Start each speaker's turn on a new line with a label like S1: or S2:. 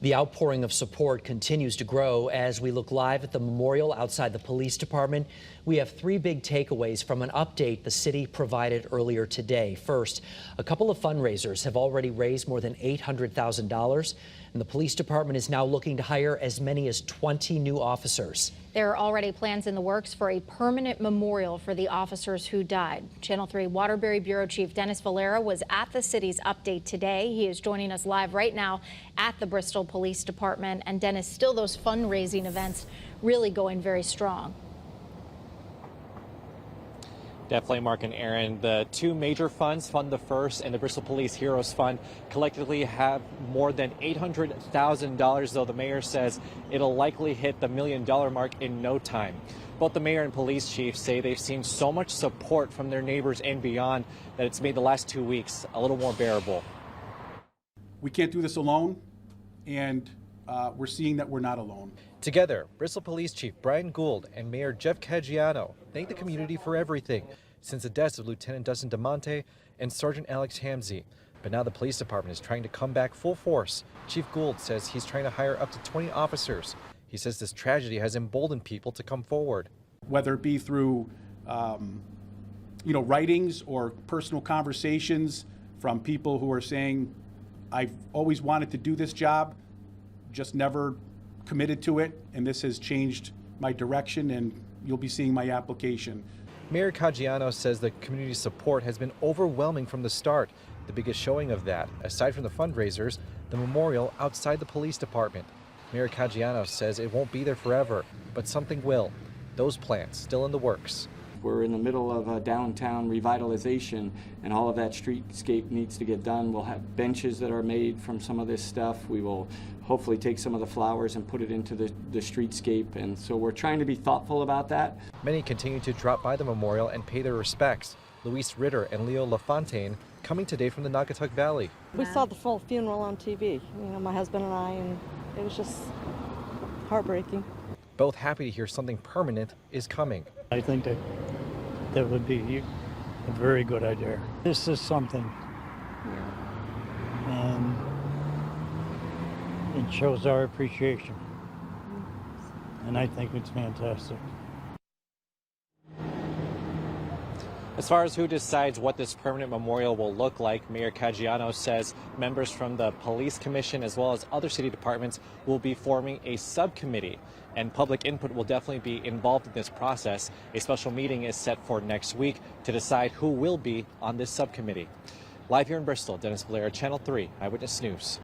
S1: The outpouring of support continues to grow as we look live at the memorial outside the police department. We have three big takeaways from an update the city provided earlier today. First, a couple of fundraisers have already raised more than $800,000, and the police department is now looking to hire as many as 20 new officers.
S2: There are already plans in the works for a permanent memorial for the officers who died. Channel 3 Waterbury Bureau Chief Dennis Valera was at the city's update today. He is joining us live right now at the Bristol Police Department. And Dennis, still those fundraising events really going very strong.
S3: Definitely, Mark and Aaron. The two major funds, Fund the First and the Bristol Police Heroes Fund, collectively have more than $800,000, though the mayor says it'll likely hit the $1 million mark in no time. Both the mayor and police chief say they've seen so much support from their neighbors and beyond that it's made the last 2 weeks a little more bearable.
S4: We can't do this alone, and we're seeing that we're not alone.
S5: Together, Bristol Police Chief Brian Gould and Mayor Jeff Caggiano thank the community for everything since the deaths of Lieutenant Dustin DeMonte and Sergeant Alex Hamzy. But now the police department is trying to come back full force. Chief Gould says he's trying to hire up to 20 officers. He says this tragedy has emboldened people to come forward.
S4: Whether it be through writings or personal conversations from people who are saying, I've always wanted to do this job, just never committed to it, and this has changed my direction, and you'll be seeing my application.
S5: Mayor Caggiano says the community support has been overwhelming from the start. The biggest showing of that, aside from the fundraisers, the memorial outside the police department. Mayor Caggiano says it won't be there forever, but something will. Those plans still in the works.
S6: We're in the middle of a downtown revitalization, and all of that streetscape needs to get done. We'll have benches that are made from some of this stuff. We will hopefully take some of the flowers and put it into the streetscape, and so we're trying to be thoughtful about that.
S5: Many continue to drop by the memorial and pay their respects. Luis Ritter and Leo LaFontaine coming today from the Naugatuck Valley.
S7: We saw the full funeral on TV, my husband and I, and it was just heartbreaking.
S5: Both happy to hear something permanent is coming.
S8: I think that would be a very good idea. This is something, and it shows our appreciation, and I think it's fantastic.
S3: As far as who decides what this permanent memorial will look like, Mayor Caggiano says members from the police commission as well as other city departments will be forming a subcommittee, and public input will definitely be involved in this process. A special meeting is set for next week to decide who will be on this subcommittee. Live here in Bristol, Dennis Valera, Channel 3 Eyewitness News.